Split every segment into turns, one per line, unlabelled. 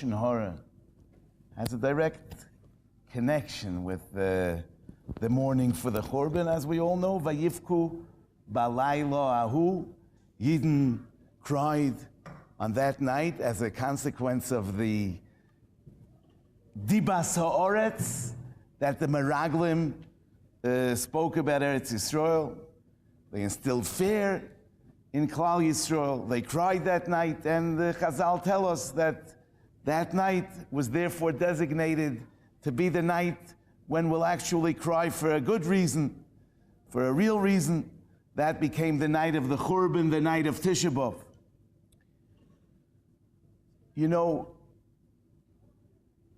Lashon Hara has a direct connection with the mourning for the Churban, as we all know. Vayivku balaylo ahu. Yidden cried on that night as a consequence of the dibas ha'oretz that the Meraglim spoke about Eretz Yisrael. They instilled fear in Klal Yisrael. They cried that night, and the Chazal tell us that that night was therefore designated to be the night when we'll actually cry for a good reason, for a real reason. That became the night of the Churban, the night of Tisha B'Av. You know,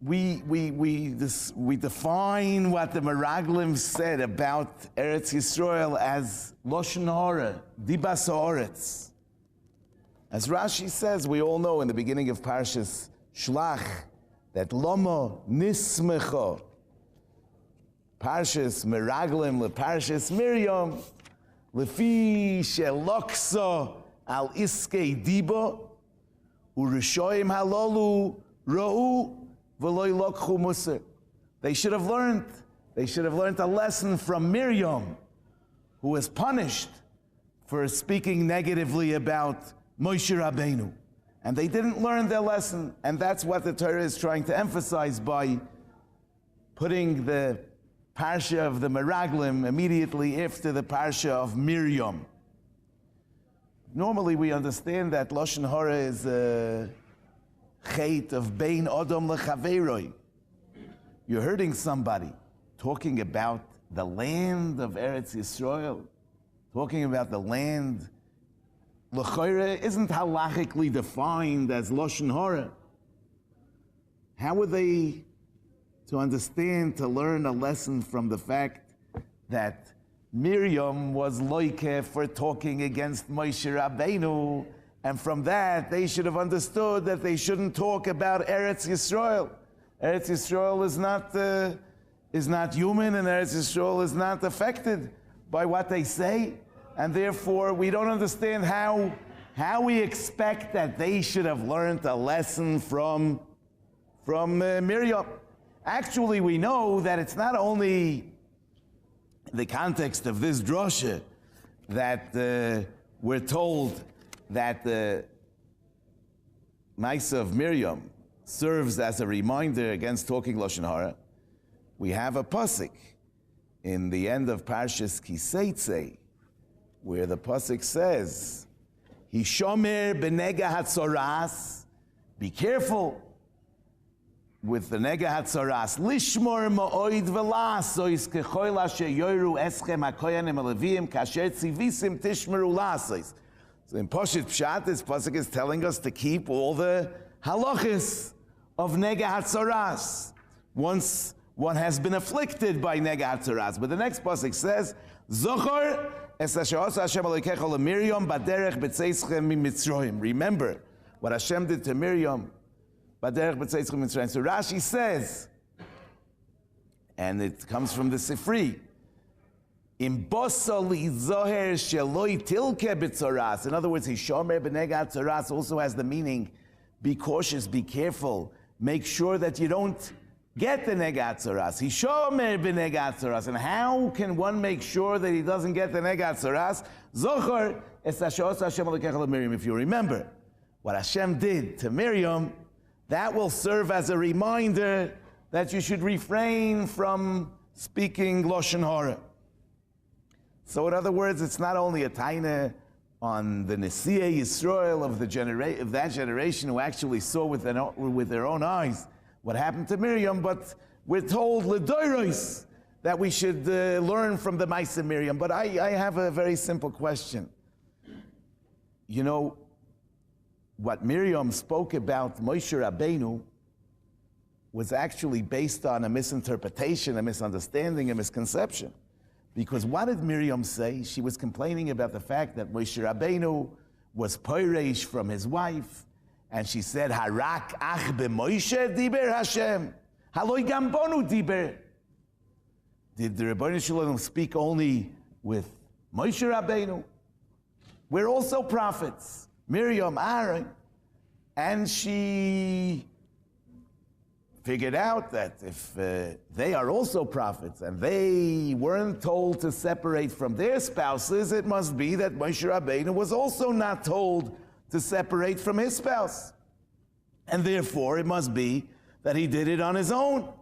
we define what the Meraglim said about Eretz Yisrael as Lashon Hara, Dibas Ha'oretz. As Rashi says, we all know in the beginning of Parshas Shlach that Lama Nismecha, Parshas Meraglim le Parshas Miriam, Lefi Sheloksa al Iskei Diba, Urishoim Halalu Ra'u V'loi Lokchu Musar. They should have learned a lesson from Miriam, who was punished for speaking negatively about Moshe Rabbeinu. And they didn't learn their lesson, and that's what the Torah is trying to emphasize by putting the Parsha of the Meraglim immediately after the Parsha of Miriam. Normally we understand that Lashon Hara is a chet of bein Adam lechaveroi. You're hurting somebody, talking about the land of Eretz Yisrael, talking about the land l'chayre isn't halachically defined as Lashon Hara. How are they to understand, to learn a lesson from the fact that Miriam was loike for talking against Moshe Rabbeinu, and from that they should have understood that they shouldn't talk about Eretz Yisrael. Eretz Yisrael is not human, and Eretz Yisrael is not affected by what they say, and therefore we don't understand how we expect that they should have learned a lesson from Miriam. Actually, we know that it's not only the context of this drosha that we're told that the Maisa of Miriam serves as a reminder against talking Lashon Hara. We have a pasuk in the end of Parshas Kiseitze, where the pasuk says, "Hishomer b'nega hatzoras." Be careful with the nega hatzoras. Lishmor ma'oid v'lasois kechoil asher yoru eschem hakoyanim alevim kasher tzivisim tishmeru lasois. So in Poshet Pshat, this pasuk is telling us to keep all the halachas of nega hatzoras once one has been afflicted by nega hatzoras. But the next pasuk says, "Zochor es asher asa Hashem Elokecha leMiriam baderech b'tzeischem miMitzrayim." Remember what Hashem did to Miriam. So Rashi says, and it comes from the Sifri, in other words, Hishomer b'nega hatzoras also has the meaning, be cautious, be careful, make sure that you don't get the nega hatzoras. Hishomer b'nega hatzoras. And how can one make sure that he doesn't get the nega hatzoras? Zochor es asher asa Hashem Elokecha leMiriam. If you remember what Hashem did to Miriam, that will serve as a reminder that you should refrain from speaking Lashon Hara. So in other words, it's not only a taina on the Nesiei Yisrael of that generation who actually saw with their own eyes what happened to Miriam, but we're told l'doiros that we should learn from the Maisa Miriam. But I have a very simple question. You know, what Miriam spoke about Moshe Rabbeinu was actually based on a misinterpretation, a misunderstanding, a misconception. Because what did Miriam say? She was complaining about the fact that Moshe Rabbeinu was poireish from his wife, and she said, "Harak ach b'Moshe diber Hashem, haloi gam bonu diber." Did the Rebbeinu Shalom speak only with Moshe Rabbeinu? We're also prophets. Miriam, Aaron, and she figured out that if they are also prophets and they weren't told to separate from their spouses, it must be that Moshe Rabbeinu was also not told to separate from his spouse. And therefore, it must be that he did it on his own.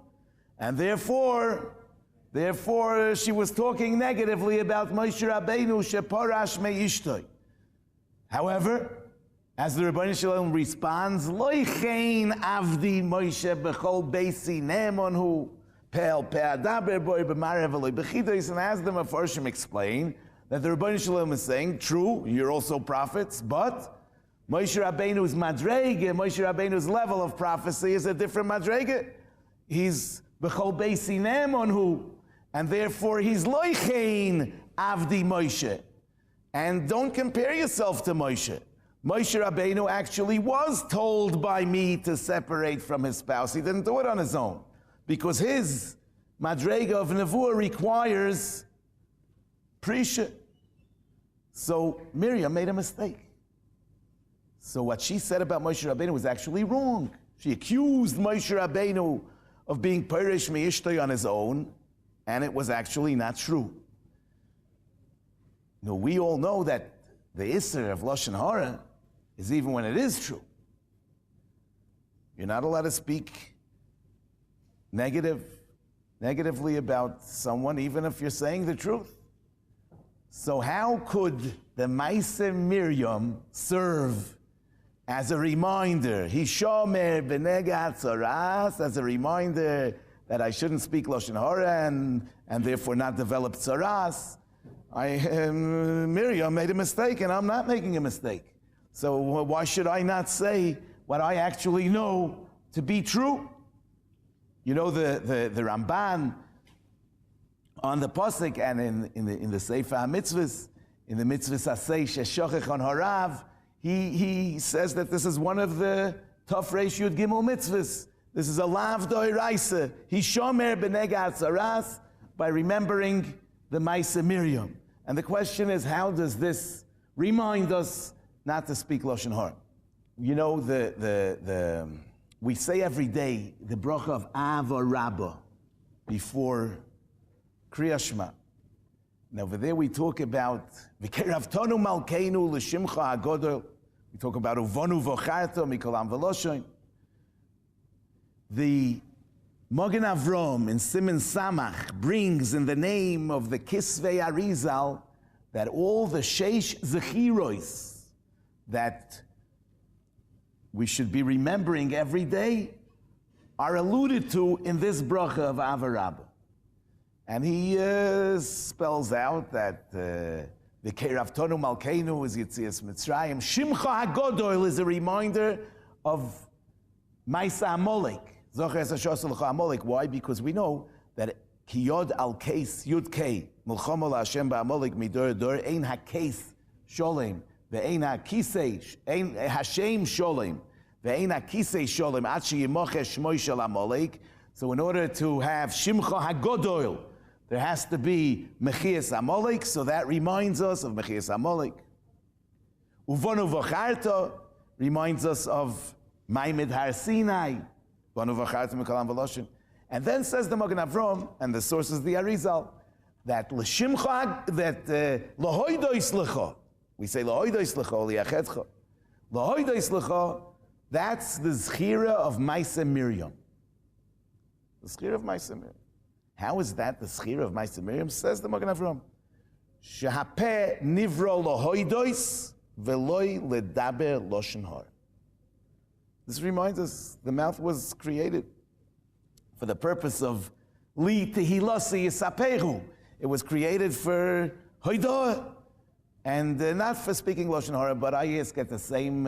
And therefore, she was talking negatively about Moshe Rabbeinu, sheparash me'ishtoi. However, as the Rebbeinu Shalom responds, Loichein avdi Moshe b'chol beisi ne'emonhu pel pe'adaber boi b'marev aloi b'chidois, and as the Mefarshim explain, that the Rebbeinu Shalom is saying, true, you're also prophets, but Moshe Rabbeinu's madrege, Moshe Rabbeinu's level of prophecy is a different madrege. He's b'chol beisi ne'emonhu, and therefore he's Loichein avdi Moshe. And don't compare yourself to Moshe. Moshe Rabbeinu actually was told by me to separate from his spouse. He didn't do it on his own, because his madrega of nevuah requires prisha. So Miriam made a mistake. So what she said about Moshe Rabbeinu was actually wrong. She accused Moshe Rabbeinu of being perish me'ishtoi on his own, and it was actually not true. Now, we all know that the Isser of Lashon Hara is even when it is true. You're not allowed to speak negatively about someone, even if you're saying the truth. So how could the Maise Miriam serve as a reminder, Hishomer b'nega hatzaras, as a reminder that I shouldn't speak Lashon Hara and therefore not develop tzaras? Miriam made a mistake and I'm not making a mistake. So why should I not say what I actually know to be true? You know, the Ramban on the Pasuk and in the Sefer HaMitzvahs, in the Mitzvahs Asay Sheshochech on Harav, he says that this is one of the Tov Reish Yud Gimel mitzvahs. This is a lav doiraisa. Hishomer b'nega hatzaras, by remembering the Maise Miriam. And the question is, how does this remind us not to speak Lashon Hara? You know, we say every day the bracha of Ava Rabbah before Kriya Shema. Now over there we talk about V'keravtonu malkeinu l'shimcha hagodol. We talk about Uvonu v'ocharto mikolam v'loshoin. The Magen Avram in Siman Samach brings in the name of the Kisvei Arizal that all the Sheish Zechiros that we should be remembering every day are alluded to in this bracha of Ava Rabbah. And he spells out that the Keravtonu Malkeinu is Yitzias Mitzrayim. Shimcha HaGodol is a reminder of Maisa Amalek. Why? Because we know that Kiyod al Keis Yud Kei Milchama LaHashem Ba'Amalek Midor Dor Ein HaKeis Sholem Ve'ein HaKisei Ein Hashem Sholem Ve'ein HaKisei Sholem Ad Sheyimoche Shmoi Shel Amalek. So in order to have Shimcha HaGodol, there has to be Mechias Amalek, so that reminds us of Mechias Amalek. Uvonu V'Charta reminds us of Maimid Har Sinai. And then says the Magen Avram, and the source is the Arizal, that l'shimcha, that l'hoidoi slicha, we say l'hoidoi slicha, or Yechezkel. L'hoidoi slicha, that's the zchira of Maise Miriam. The zchira of Maise Miriam. How is that the zchira of Maise Miriam? Says the Magen Avram. Shehapeh nivro l'hoidois ve'loi ledaber loshen har. This reminds us the mouth was created for the purpose of li tehilasi yisapehu. It was created for hoidah and not for speaking lashon hara. But I ask at the same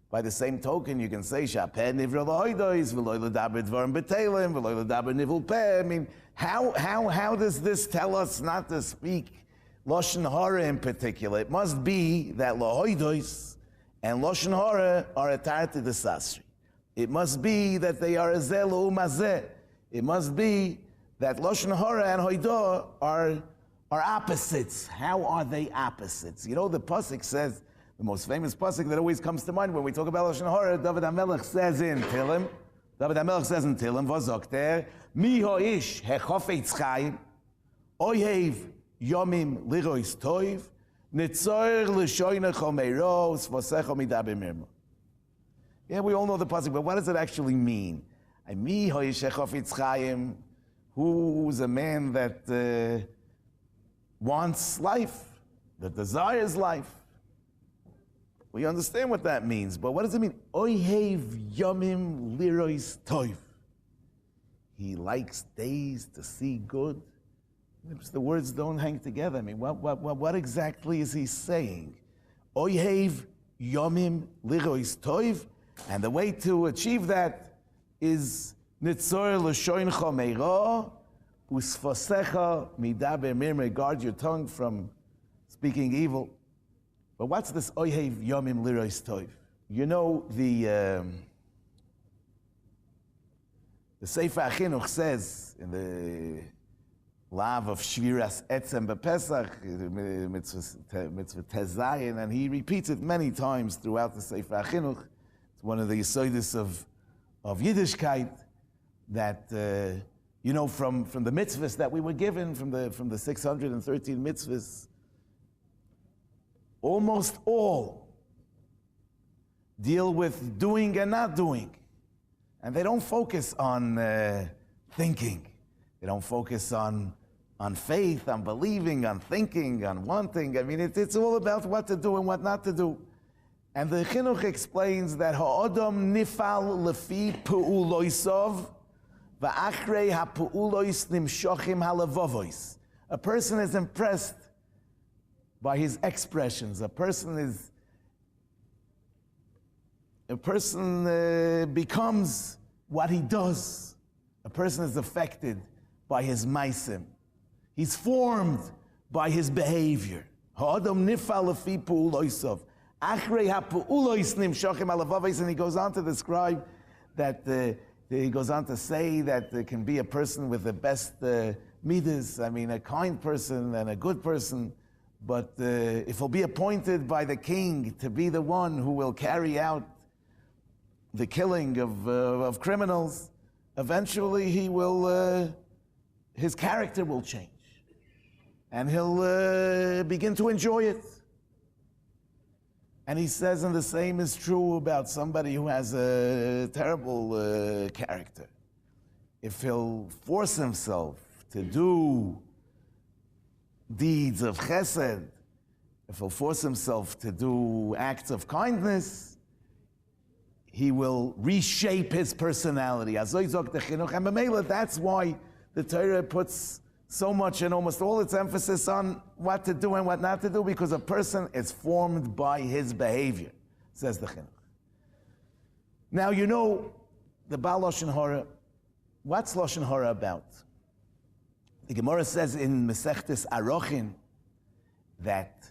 by the same token, you can say shapeh nivra lahoidois v'loy ledaber dvarim betelim v'loy ledaber nivul peh. I mean, how does this tell us not to speak lashon hara in particular? It must be that lahoidois and Lashon Hara are a tarti de sasri. It must be that they are a zelo umazeh. It must be that Lashon Hara and Hoidah are opposites. How are they opposites? You know, the pasuk says, the most famous pasuk that always comes to mind when we talk about Lashon Hara, David HaMelech says in Tehillim, David HaMelech says in Tehillim, was sagt Mi haish hechofetz chaim, oyev yomim lirois toiv, nitzoyer l'shoyne chomeiro, svasecho midaber mirmo. Yeah, we all know the pasuk, but what does it actually mean? Mi haish hechofetz chaim, who's a man that wants life, that desires life. We understand what that means, but what does it mean? Oyev yomim lirois toiv. He likes days to see good. The words don't hang together. I mean, what exactly is he saying? Oyev yomim lirois toiv, and the way to achieve that is nitzor l'shoincha meira usfasecha midaber mirme. Guard your tongue from speaking evil. But what's this oyev yomim lirois toiv? You know, the Sefer HaChinuch says in the Lav of Shviras Etzem B'Pesach, Mitzvah Tezayin, and he repeats it many times throughout the Sefer HaChinuch. It's one of the yesodis of Yiddishkeit that, you know, from the mitzvahs that we were given, from the 613 mitzvahs, almost all deal with doing and not doing. And they don't focus on thinking. They don't focus on faith, on believing, on thinking, on wanting. I mean, it's all about what to do and what not to do. And the Chinuch explains that ha'odom nifal lefi pu'uloisov va'achrei ha'pu'ulois nimshochim halavovois. A person is impressed by his expressions. A person becomes what he does. A person is affected by his maisim. He's formed by his behavior. Ha'adam nifal lefi pu'uloisov. Achrei ha'pu'ulois nimshochim halavovois. And he goes on to describe that, he goes on to say that there can be a person with the best midas, I mean a kind person and a good person, but if he'll be appointed by the king to be the one who will carry out the killing of criminals, eventually he will, his character will change. And he'll begin to enjoy it. And he says, and the same is true about somebody who has a terrible character. If he'll force himself to do deeds of chesed, if he'll force himself to do acts of kindness, he will reshape his personality. And that's why the Torah puts so much and almost all its emphasis on what to do and what not to do, because a person is formed by his behavior, says the Chinuch. Now, you know, the Baal Lashon Hara, what's Lashon Hara about? The Gemara says in Mesechtes Arochin that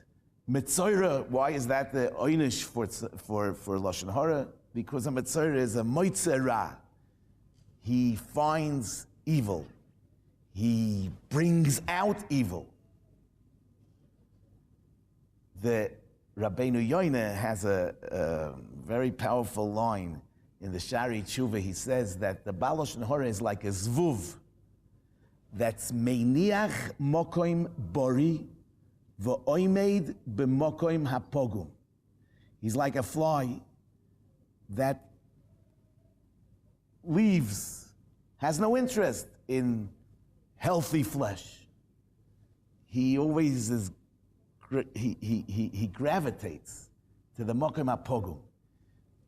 Mitzorah, why is that the oynish for Lashon Hara? Because a Mitzorah is a moitzera. He finds evil. He brings out evil. The Rabbeinu Yoina has a very powerful line in the Shari Tshuva. He says that the Baal Lashon Hara is like a zvuv that's meiniach mokoim bori v'oimed b'mokoim hapogum. He's like a fly that leaves, has no interest in healthy flesh. He always is, he gravitates to the mokom hapogum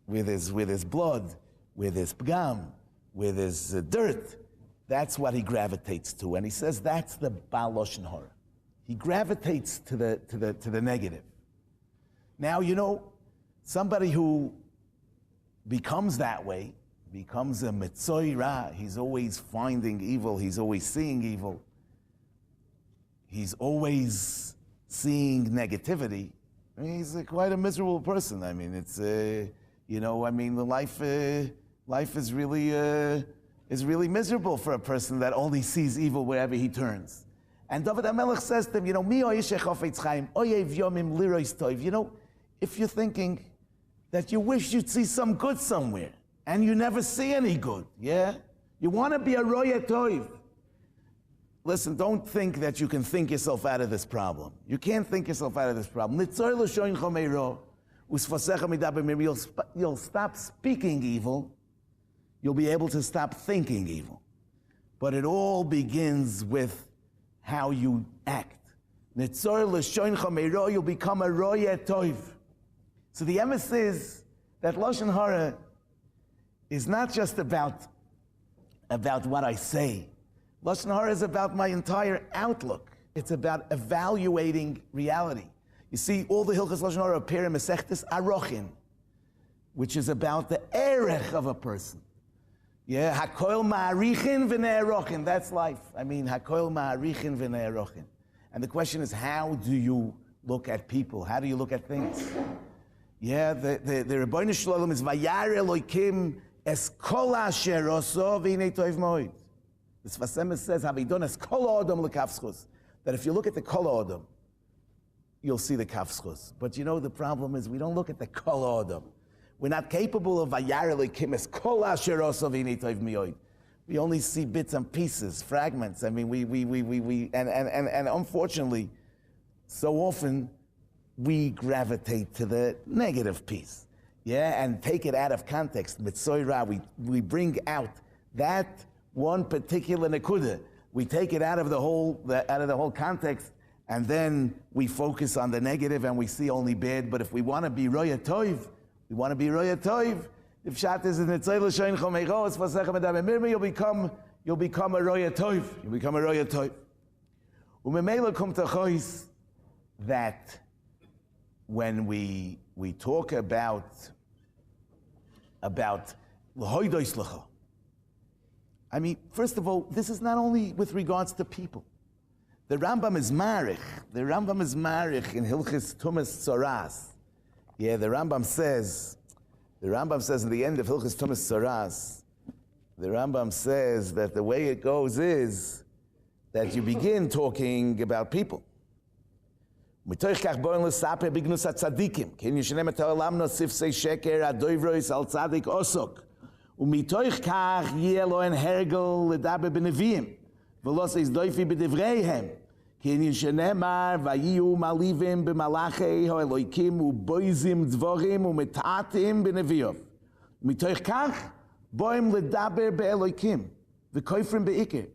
with his blood, with his pgam, with his dirt. That's what he gravitates to, and he says that's the Baal Lashon Hara. He gravitates to the negative. Now, you know, somebody who becomes that way, becomes a metzoira, he's always finding evil, he's always seeing evil, he's always seeing negativity. I mean, he's quite a miserable person. I mean, it's, you know, I mean, the life is really miserable for a person that only sees evil wherever he turns. And David HaMelech says to him, you know, Mi ha'ishe chofetz chaim, oyev yomim lirois toiv. You know, if you're thinking that you wish you'd see some good somewhere, and you never see any good, yeah? You want to be a roya toiv. Listen, don't think that you can think yourself out of this problem. You can't think yourself out of this problem. You'll stop speaking evil. You'll be able to stop thinking evil. But it all begins with how you act. You'll become a roya toiv. So the emphasis is that Lashon Hara is not just about what I say. Lashon Hara is about my entire outlook. It's about evaluating reality. You see, all the Hilchos Lashon Hara appear in Masechtas Arochin, which is about the erech of a person. Yeah, hakoil ma'arichin v'ne'erochin. That's life. I mean, hakoil ma'arichin v'ne'erochin. And the question is, how do you look at people? How do you look at things? Yeah, the Rebbeinu Shalom is Vayar Elokim es kol asher oso v'hinei toiv moed. The Sfas Emes says, Havidon es kol adam lekafschus. That if you look at the kol adam, you'll see the kafschus. But you know, the problem is we don't look at the kol adam. We're not capable of Vayar Elokim es kol asher oso v'hinei toiv moed. We only see bits and pieces, fragments. I mean, and unfortunately, so often we gravitate to the negative piece, yeah, and take it out of context. Mitzoira, we bring out that one particular nekuda. We take it out of the whole context, and then we focus on the negative, and we see only bad. But if we want to be roya toiv, if Pshat is in the Tzayla Shoin Chomeiros, Fasechem Edam Miriam, you'll become a roya toiv. You'll become a roya toiv. Umemela kum tachois that when we talk about l'hoidos l'cha, I mean, first of all, this is not only with regards to people. The Rambam is marich. In Hilchis Tumas Tzoras. Yeah, the Rambam says in the end of Hilchis Tumas Tzoras, the Rambam says that the way it goes is that you begin talking about people. Mitoich kach boin l'saper bignus hatzadikim. Ken yishenem et ha'olam nosifsei sheker adoivrois al tzadik osok. Umitoich kach yeh lo en hergel ledaber b'neviim. V'los eis doifi b'divreihem. Ken yishenemar vayiyu malivim b'malachei ha'eloikim u'boizim dvorim u'metatim b'neviov. Mitoich kach boim ledaber b'eloikim. V'koifrim be'ikir.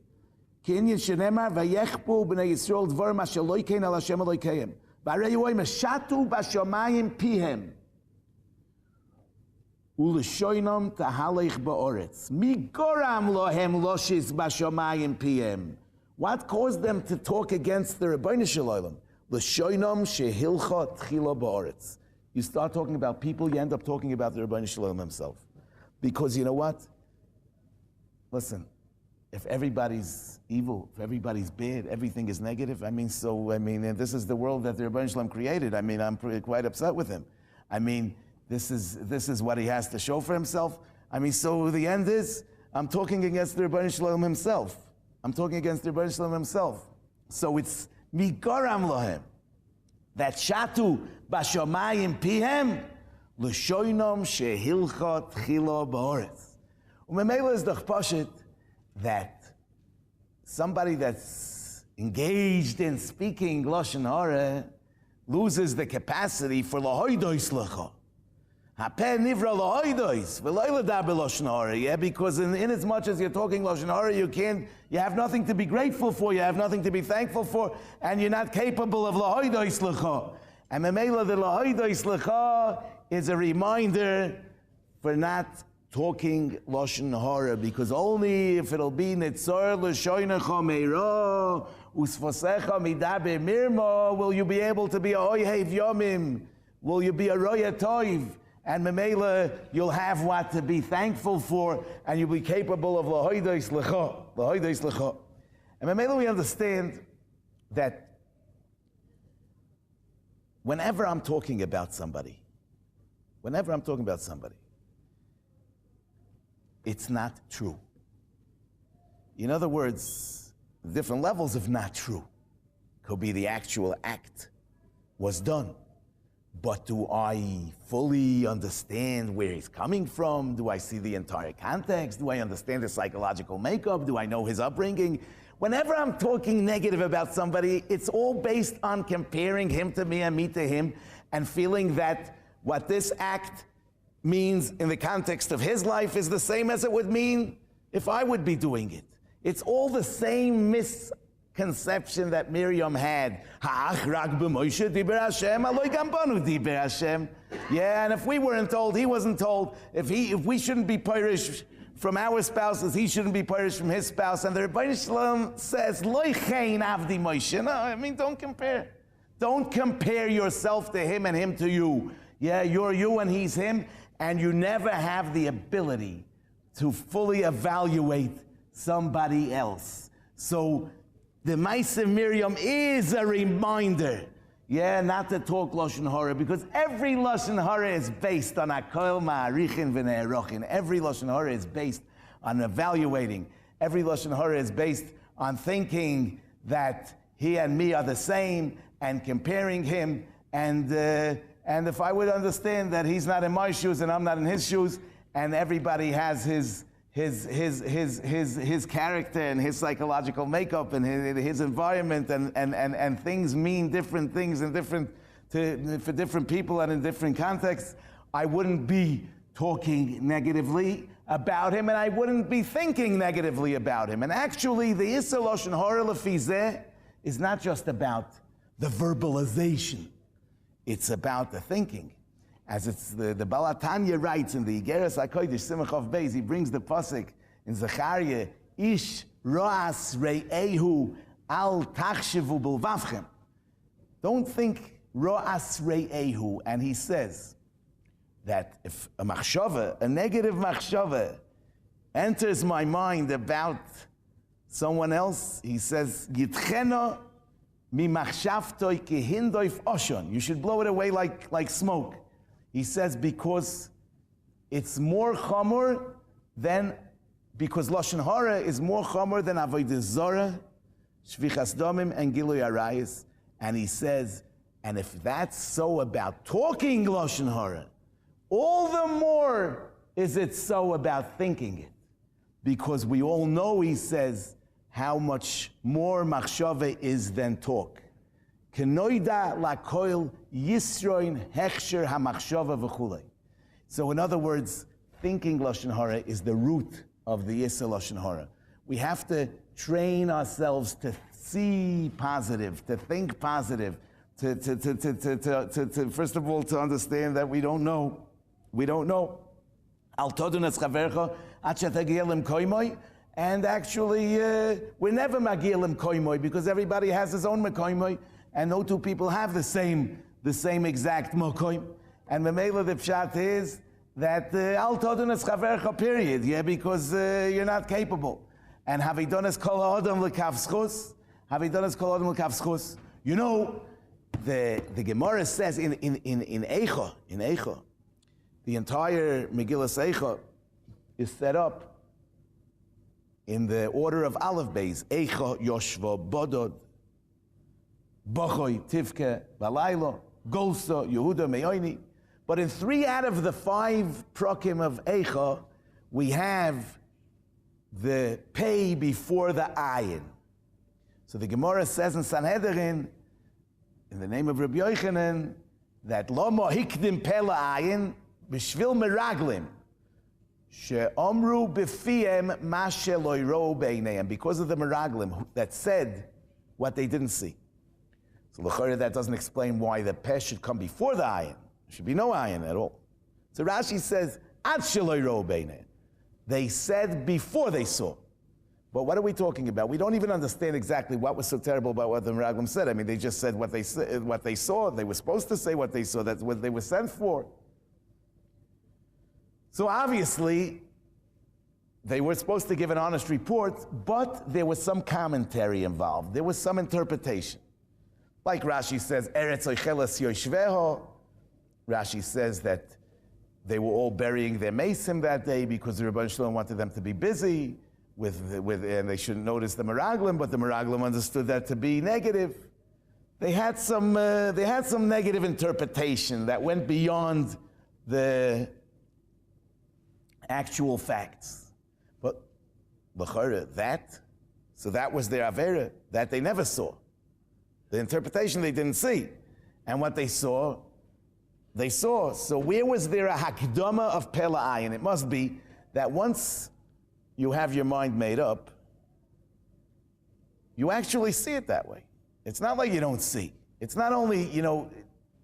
Kinyan shenemar vayechpu b'nei Yisrael dvorim asher lo yikein al Hashem Elokeim. V'arei yoim eshatu b'shamayim pihem. U'l'shoinom tahalech ba'oretz. Mi goram lohem loshis b'shamayim pihem. What caused them to talk against the Rabbeinu Shalom? L'shoinom shehilcha tchila ba'oretz. You start talking about people, you end up talking about the Rabbeinu Shalom himself. Because you know what? Listen, if everybody's evil, if everybody's bad, everything is negative, and this is the world that the Rebbeinu Shalom created. I mean, I'm quite upset with him. I mean, this is what he has to show for himself. I mean, so the end is, I'm talking against the Rebbeinu Shalom himself. So it's migoram lohem. That shatu bashomayim pihem, l'shoinom shehilcha tchila ba'oretz. Umemela is the chpashit that somebody that's engaged in speaking Lashon Hara loses the capacity for lahoidos lecha. Hapeh nivra lahoidos v'lo ledaber Lashon Hara. Yeah, because in as much as you're talking Lashon Hara, you have nothing to be grateful for, you have nothing to be thankful for, and you're not capable of lahoidos lecha. And memela the lahoidos lecha is a reminder for not talking Lashon Hara, because only if it'll be Nitzor L'shoinecha Meira Usfosecha Midaber Mirma will you be able to be a Oyhev Yomim, will you be a Roya Toiv, and Memela you'll have to be thankful for, and you'll be capable of Lahoidos L'cha. And Memela we understand that whenever I'm talking about somebody, it's not true. In other words, different levels of not true. Could be the actual act was done. But do I fully understand where he's coming from? Do I see the entire context? Do I understand his psychological makeup? Do I know his upbringing? Whenever I'm talking negative about somebody, it's all based on comparing him to me and me to him, and feeling that what this act means in the context of his life is the same as it would mean if I would be doing it. It's all the same misconception that Miriam had. Yeah, and if we weren't told, he wasn't told. If we shouldn't be Pirish from our spouses, he shouldn't be Pirish from his spouse. And the Rabbi Shalom says, Lo chein avdi Moshe. No, I mean, don't compare. Don't compare yourself to him and him to you. Yeah, you're you and he's him, and you never have the ability to fully evaluate somebody else. So the Maaseh Miriam is a reminder, not to talk Lashon Hara, because every Lashon Hara is based on Akol Ma'arichin V'Ne'erochin. Every Lashon Hara is based on evaluating. Every Lashon Hara is based on thinking that he and me are the same and comparing him. And if I would understand that he's not in my shoes and I'm not in his shoes, and everybody has his character and his psychological makeup and his environment, and things mean different things and for different people and in different contexts, I wouldn't be talking negatively about him, and I wouldn't be thinking negatively about him. And actually, the Issa Lashon Hara Lefi Zeh is not just about the verbalization. It's about the thinking. As it's the Balatanya writes in the Igeres HaKodesh Simach of Beis, he brings the pasuk in Zechariah, Ish ro'as re'ehu al tachshevu b'lvavchem. Don't think ro'as re'ehu. And he says that if a machshava, a negative machshava, enters my mind about someone else, he says, Yitchena mi machshavtoi kehindoif oshon. You should blow it away like smoke. He says because it's more chamor than, because Lashon Hara is more chamor than Avodah Zorah, Shvichas Domim, and Gilui Arayis. And he says, and if that's so about talking Lashon Hara, all the more is it so about thinking it. Because we all know, he says, how much more machshava is than talk. Kenoida lakoil yisroin hechsher hamachshava v'chulei. So in other words, thinking Lashon Hara is the root of the Issa Lashon Hara. We have to train ourselves to see positive, to think positive, to first of all, to understand that we don't know. We don't know. Al todun es chavercha ad shetagiel im koimoy. And actually, we're never magilim koimoy, because everybody has his own makoimoy, and no two people have the same exact makoim. And memela the pshat is that al todun es chavercha, period. Because you're not capable. And havidonas kol ha'adam l'kavschus, havidonas kol ha'adam l'kavschus. You know, the Gemara says in Eicha, the entire Megillas Eicha is set up in the order of Aleph Beis. Eicha, Yoshva, Bodod, Bochoy, Tivke, Balaylo, Golsa, Yehuda, Meoini. But in 3 out of the 5 prokim of Eicha, we have the pay before the ayin. So the Gemara says in Sanhedrin, in the name of Rabbi Yochanan, that Lomo hikdim pela ayin b'shvil meraglim she'omru b'fiem ma shelo yro b'einayim, because of the meraglim that said what they didn't see. So l'chorah, that doesn't explain why the peh should come before the ayin. There should be no ayin at all. So Rashi says ad shelo yro b'einayim. They said before they saw. But what are we talking about? We don't even understand exactly what was so terrible about what the Meraglim said. I mean, they just said what they saw. They were supposed to say what they saw. That's what they were sent for. So obviously, they were supposed to give an honest report, but there was some commentary involved. There was some interpretation. Like Rashi says, Eretz Oicheles Yoshveho. Rashi says that they were all burying their mesim that day because the Rebbe Shalom wanted them to be busy and they shouldn't notice the Meraglim, but the Meraglim understood that to be negative. they had some negative interpretation that went beyond the actual facts. But that was their avera that they never saw. The interpretation they didn't see, and what they saw, they saw. So where was there a hakdama of Pela Ayin? It must be that once you have your mind made up, you actually see it that way. It's not like you don't see. It's not only,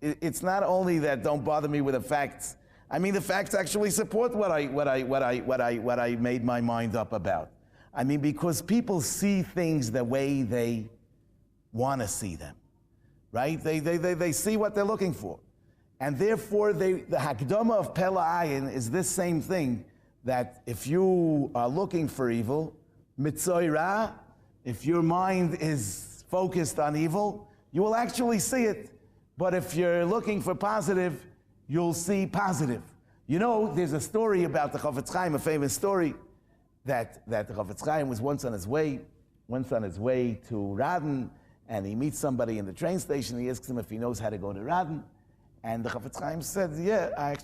it's not only that don't bother me with the facts. I mean, the facts actually support what I made my mind up about. I mean, because people see things the way they want to see them, right? They see what they're looking for. And therefore, the hakdama of Pela Ayin is this same thing, that if you are looking for evil, mitzoira, if your mind is focused on evil, you will actually see it. But if you're looking for positive, you'll see positive. There's a story about the Chofetz Chaim, a famous story, that the Chofetz Chaim was once on his way to Radin, and he meets somebody in the train station. He asks him if he knows how to go to Radin. And the Chofetz Chaim said, yeah, I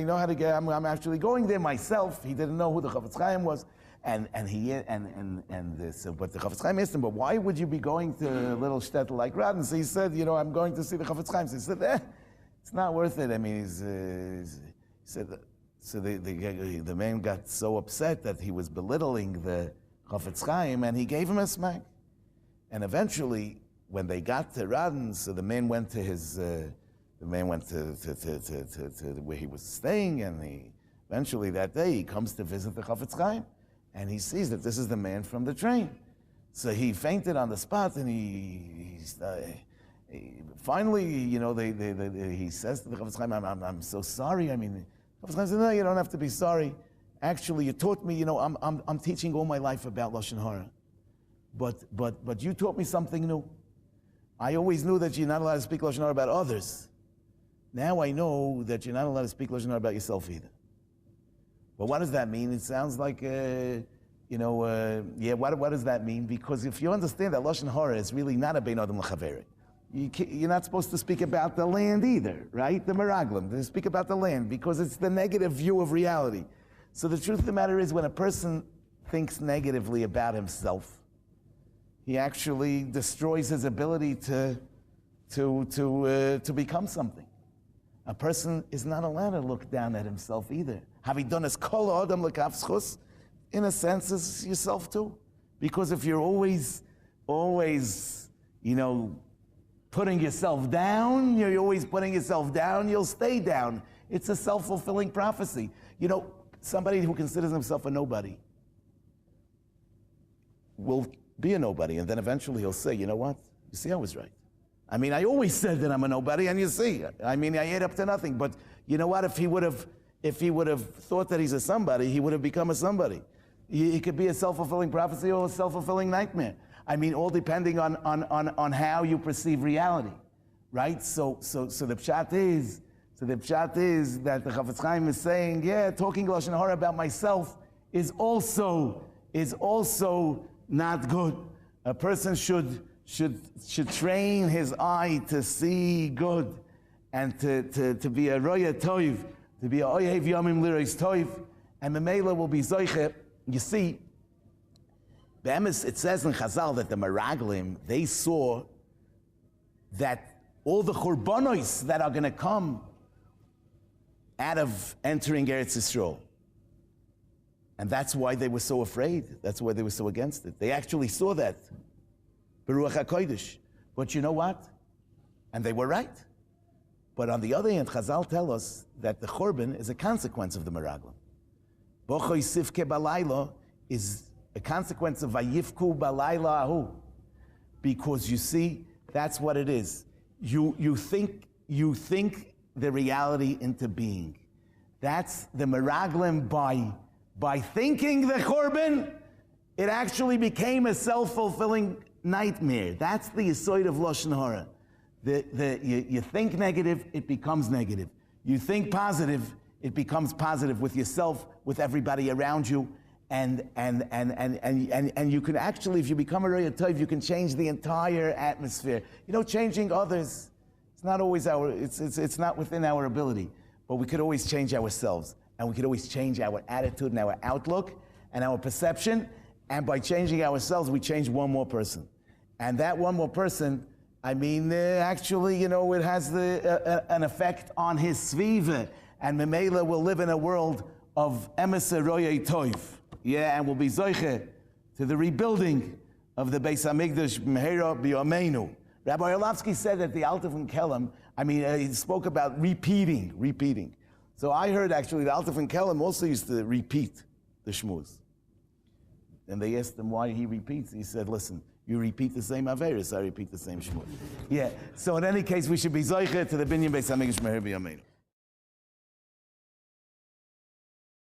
know how to get, I'm actually going there myself. He didn't know who the Chofetz Chaim was. But the Chofetz Chaim asked him, but why would you be going to a little shtetl like Radin? So he said, I'm going to see the Chofetz Chaim. So he said, it's not worth it. I mean, he said, so the man got so upset that he was belittling the Chofetz Chaim, and he gave him a smack. And eventually, when they got to Radin, so the man went to where he was staying, and eventually that day he comes to visit the Chofetz Chaim, and he sees that this is the man from the train. So he fainted on the spot, and finally, he says to the Chofetz Chaim, I'm so sorry. I mean, the Chofetz Chaim said, no, you don't have to be sorry. Actually, you taught me, I'm teaching all my life about Lashon Hara. But you taught me something new. I always knew that you're not allowed to speak Lashon Hara about others. Now I know that you're not allowed to speak Lashon Hara about yourself either. But what does that mean? It sounds like, what does that mean? Because if you understand that Lashon Hara is really not a Bein Adam L'Chaveri, you're not supposed to speak about the land either, right? The Meraglim, they speak about the land, because it's the negative view of reality. So the truth of the matter is, when a person thinks negatively about himself, he actually destroys his ability to become something. A person is not allowed to look down at himself either. Havidonas kol adam lekavschus, in a sense, is yourself too. Because if you're always, putting yourself down, you'll stay down. It's a self-fulfilling prophecy. Somebody who considers himself a nobody will be a nobody, and then eventually he'll say, you know what? You see, I was right. I mean, I always said that I'm a nobody, and you see, I ate up to nothing. But you know what? If he would have thought that he's a somebody, he would have become a somebody. It could be a self-fulfilling prophecy or a self-fulfilling nightmare. I mean, all depending on how you perceive reality, right? So the pshat is that the Chofetz Chaim is saying, yeah, talking Lashon Hara about myself is also not good. A person should train his eye to see good, and to be a roya toiv, to be a oyev yamim liros toiv, and the Mela will be zoiche. You see, it says in Chazal that the Meraglim, they saw that all the churbanos that are going to come out of entering Eretz Yisrael, and that's why they were so afraid. That's why they were so against it. They actually saw that. Beruach HaKodesh. But you know what? And they were right. But on the other hand, Chazal tell us that the Churban is a consequence of the Meraglim. Bochoy Sivke Balayla is a consequence of Vayifku Balayla Ahu. Because you see, that's what it is. You think the reality into being. That's the Meraglim by thinking the Churban, it actually became a self-fulfilling nightmare. That's the yesod of Lashon Hara. You think negative, it becomes negative. You think positive, it becomes positive with yourself, with everybody around you, and you can actually, if you become a Roya Tov, you can change the entire atmosphere. You know, changing others, it's not always it's not within our ability, but we could always change ourselves, and we could always change our attitude and our outlook and our perception, and by changing ourselves, we change one more person. And that one more person, I mean, actually, you know, it has an effect on his sviva, and Memela will live in a world of emes roya toiv, and will be zoiche to the rebuilding of the Beis Hamikdash Mehera B'Yameinu. Rabbi Orlovsky said that the Alter von Kelm, he spoke about repeating. So I heard actually the Alter von Kelm also used to repeat the shmuz. And they asked him why he repeats. He said, listen, you repeat the same Averis, I repeat the same shmuz. So in any case, we should be zoiche to the Binyan Beis Hamikdash Mehera B'Yameinu.